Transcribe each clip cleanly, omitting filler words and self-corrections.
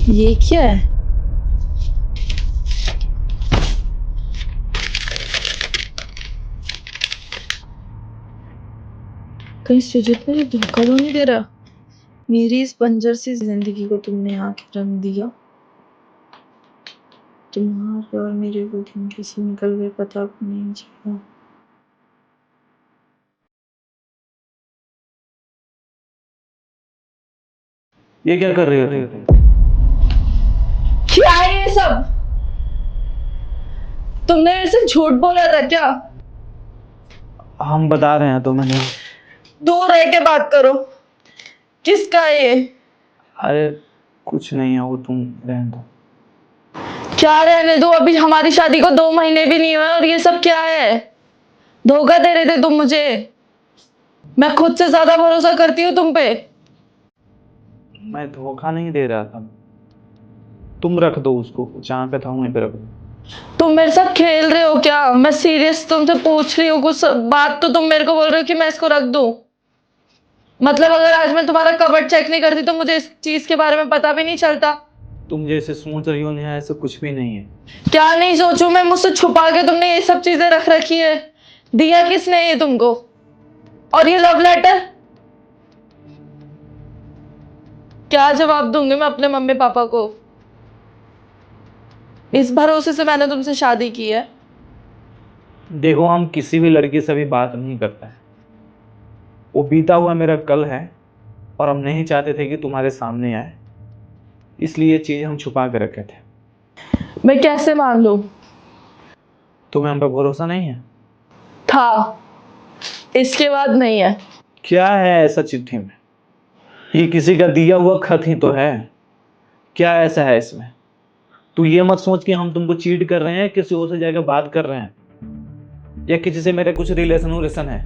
ये क्या है? कहीं सुजीत मुझे धोखा तो नहीं दे रहा? मेरी इस बंजर सी जिंदगी को तुमने आके रंग दिया। तुम्हारे और मेरे वो दिन कैसे निकल गए पता भी नहीं चला। ये क्या कर रही हो तुम? क्या है ये सब? तुमने मेरे से झूठ बोला था क्या? हम बता रहे हैं तो मैंने। दूर रह के बात करो। किसका है ये? अरे कुछ नहीं है वो, तुम रहने दो। क्या रहने दो? अभी हमारी शादी को 2 महीने भी नहीं हुए और ये सब क्या है? धोखा दे रहे थे तुम मुझे। मैं खुद से ज्यादा भरोसा करती हूँ तुम पे। मैं धोखा नहीं दे रहा था। तुम रख दो उसको, जहाँ पे था वहीं पे रख दो। तुम मेरे साथ खेल रहे हो क्या? मैं सीरियस तुमसे पूछ रही हूँ कुछ बात, तो तुम मेरे को बोल रहे हो कि मैं इसको रख दूं। मतलब अगर आज मैं तुम्हारा कबर्ड चेक नहीं करती तो मुझे इस चीज के बारे में पता भी नहीं चलता। तुम जैसे सोच रही हो नेहा, ऐसा कुछ भी नहीं है। क्या नहीं सोचूं मैं? मुझसे छुपा के तुमने ये सब चीजें रख रखी है। दिया किसने ये तुमको? और ये लव लेटर? क्या जवाब दूंगी मैं अपने मम्मी पापा को? इस भरोसे से मैंने तुमसे शादी की है। देखो, हम किसी भी लड़की से भी बात नहीं करते हैं। वो बीता हुआ मेरा कल है और हम नहीं चाहते थे कि तुम्हारे सामने आए, इसलिए ये चीज हम छुपा के रखे थे। मैं कैसे मान लूं? तुम्हें हम पे भरोसा नहीं है? था, इसके बाद नहीं है। क्या है ऐसा चिट्ठी में? ये किसी का दिया हुआ खत ही तो है। क्या ऐसा है इसमें? तू ये मत सोच कि हम तुमको चीट कर रहे हैं, किसी और से जाकर बात कर रहे हैं, या किसी से मेरे कुछ रिलेशन है।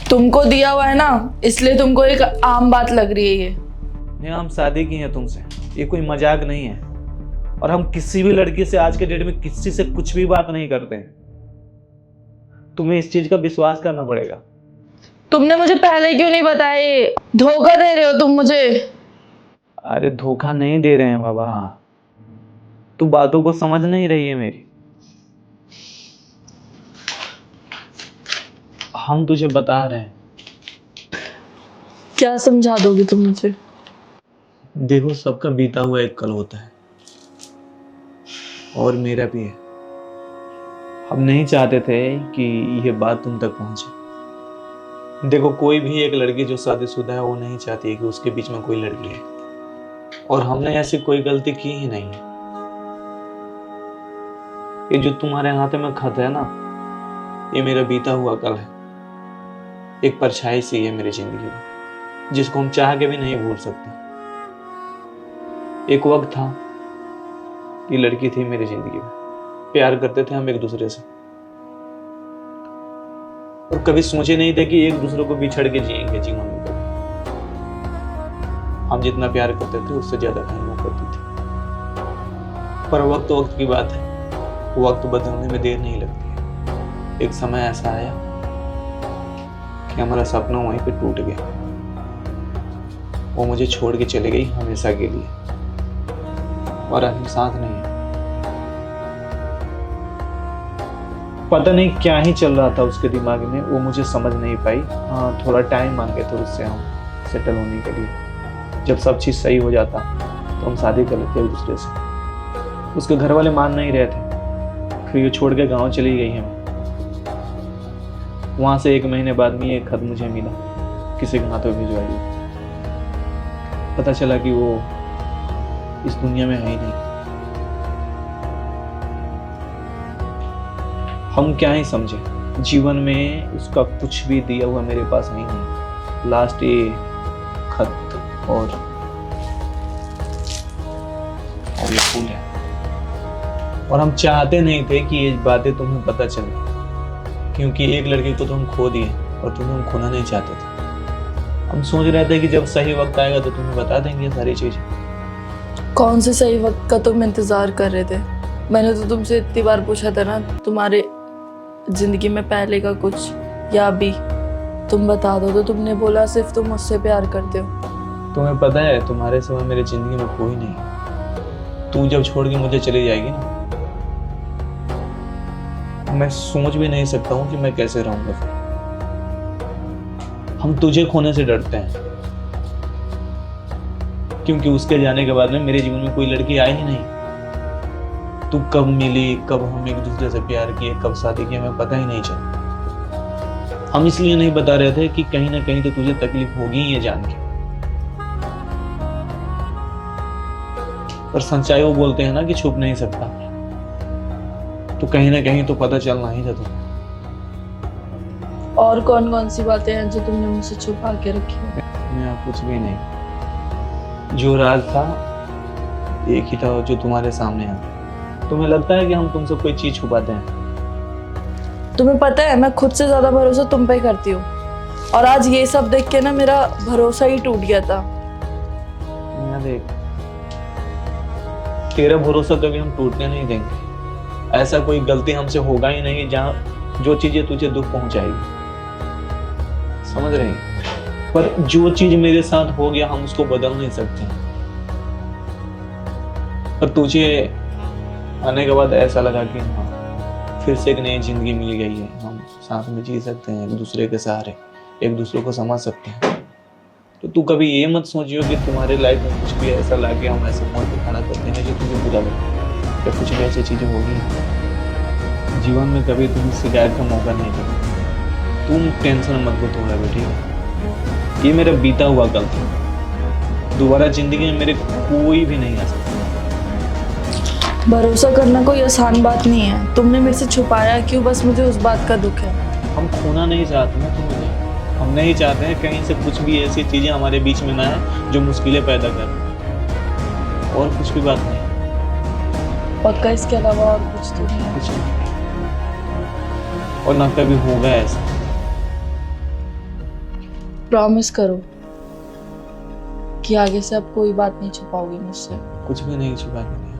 तुमको दिया हुआ है ना, इसलिए तुमको एक आम बात लग रही है ये। नहीं, हम शादी की हैं तुमसे, ये कोई मजाक नहीं है। और हम किसी भी लड़की से आज के डेट में किसी से कुछ भी बात नहीं करते हैं। तुम्हें इस चीज का विश्वास करना पड़ेगा। तुमने मुझे पहले क्यों नहीं बताया? ये धोखा दे रहे हो तुम मुझे। अरे धोखा नहीं दे रहे हैं बाबा, तू बातों को समझ नहीं रही है मेरी। हम तुझे बता रहे हैं। क्या समझा दोगे तुम मुझे? देखो, सबका बीता हुआ एक कल होता है, और मेरा भी है। हम नहीं चाहते थे कि ये बात तुम तक पहुंचे। देखो, कोई भी एक लड़की जो शादीशुदा है वो नहीं चाहती है कि उसके बीच में कोई लड़की है, और हमने ऐसी कोई गलती की ही नहीं है। ये जो तुम्हारे हाथ में खत है ना, ये मेरा बीता हुआ कल है। एक परछाई सी है मेरी जिंदगी में, जिसको हम चाह के भी नहीं भूल सकते। एक वक्त था, ये लड़की थी मेरी जिंदगी में, प्यार करते थे हम एक दूसरे से, और कभी सोचे नहीं थे कि एक दूसरे को बिछड़ के जिएंगे जीवन में कभी। हम जितना प्यार करते थे उससे ज्यादा प्यार वो करती थी। पर वक्त वक्त की बात है, वक्त बदलने में देर नहीं लगती है। एक समय ऐसा आया कि हमारा सपना वहीं पे टूट गया। वो मुझे छोड़ के चले गई हमेशा के लिए, और अब हम साथ नहीं है। पता नहीं क्या ही चल रहा था उसके दिमाग में, वो मुझे समझ नहीं पाई। हाँ, थोड़ा टाइम मांगे थे उससे हम सेटल होने के लिए। जब सब चीज़ सही हो जाता तो हम शादी कर लेते एक दूसरे से। उसके घर वाले मान नहीं रहे थे, फिर ये छोड़ के गाँव चली गई हमें। वहाँ से 1 महीने बाद में ये खत मुझे मिला, किसी के हाथों भिजवाई हुई। पता चला कि वो इस दुनिया में है ही नहीं। हम क्या ही समझे, जीवन में उसका कुछ भी दिया हुआ मेरे पास है ही नहीं। लास्ट ये खत और ये फूल है। और हम चाहते नहीं थे कि ये बातें तुम्हें पता चले, क्योंकि एक लड़की को तो हम खो दिए और तुम्हें हम खोना नहीं चाहते थे। हम सोच रहे थे कि जब सही वक्त आएगा तो तुम्हें बता देंगे सारी चीजें। कौन से सही वक्त का तुम इंतजार कर रहे थे? मैंने तो तुमसे इतनी बार पूछा था ना, तुम्हारे जिंदगी में पहले का कुछ या अभी तुम बता दो, तो तुमने बोला सिर्फ तुम मुझसे प्यार करते हो। तुम्हें पता है, तुम्हारे सिवा मेरी जिंदगी में कोई नहीं। तू जब छोड़ के मुझे चली जाएगी ना, मैं सोच भी नहीं सकता हूँ कि मैं कैसे रहूंगा फिर। हम तुझे खोने से डरते हैं, क्योंकि उसके जाने के बाद में मेरे जीवन में कोई लड़की आई ही नहीं। तू कब मिली, कब हम एक दूसरे से प्यार किए, कब शादी की, हमें पता ही नहीं चला। हम इसलिए नहीं बता रहे थे कि कहीं ना कहीं तो तुझे तकलीफ होगी ही ये जान के, पर सच्चाई वो बोलते हैं ना कि छुप नहीं सकता, तो कहीं ना कहीं तो पता चलना ही था तुम्हें। और कौन कौन सी बातें हैं जो तुमने मुझसे छुपा के रखी है? मैं कुछ भी नहीं, जो राज था एक ही था जो तुम्हारे सामने है। तुम्हें लगता है कि हम तुमसे कोई चीज छुपाते हैं? तुम्हें पता है मैं खुद से ज्यादा भरोसा तुम पे करती हूँ, और आज ये सब देख के ना मेरा भरोसा ही टूट गया था। यहाँ देख, तेरा भरोसा कभी हम टूटने नहीं देंगे। ऐसा कोई गलती हमसे होगा ही नहीं जहाँ जो चीजें तुझे दुख पहुंचाएगी, समझ रही? पर जो चीज मेरे साथ हो गया हम उसको बदल नहीं सकते। पर तुझे आने के बाद ऐसा लगा कि हाँ, फिर से एक नई जिंदगी मिल गई है, हम साथ में जी सकते हैं, एक दूसरे के सहारे एक दूसरे को समझ सकते हैं। तो तू कभी ये मत सोचियो कि तुम्हारे लाइफ में कुछ भी ऐसा लाके हम ऐसे मोड़ पे खड़ा करते हैं जो तुझे बुरा लगे, या कुछ भी ऐसी चीजें होगी। जीवन में कभी तुम शिकायत का मौका नहीं दो। तुम टेंशन मत लो थोड़ा भी, ठीक है? ये मेरा बीता हुआ कल था, दोबारा जिंदगी में मेरे कोई भी नहीं आ सकता। भरोसा करना कोई आसान बात नहीं है। तुमने मेरे से छुपाया क्यों, बस मुझे उस बात का दुख है। हम खोना नहीं चाहते ना तुम्हें, हम नहीं चाहते हैं कहीं से कुछ भी ऐसी चीजें हमारे बीच में ना है जो मुश्किलें पैदा कर, और कुछ भी बात नहीं। पक्का इसके अलावा और कुछ तो नहीं है? कुछ नहीं, और ना कभी होगा ऐसा। प्रॉमिस करो कि आगे से अब कोई बात नहीं छुपाओगी मुझसे। कुछ भी नहीं छुपाएंगे।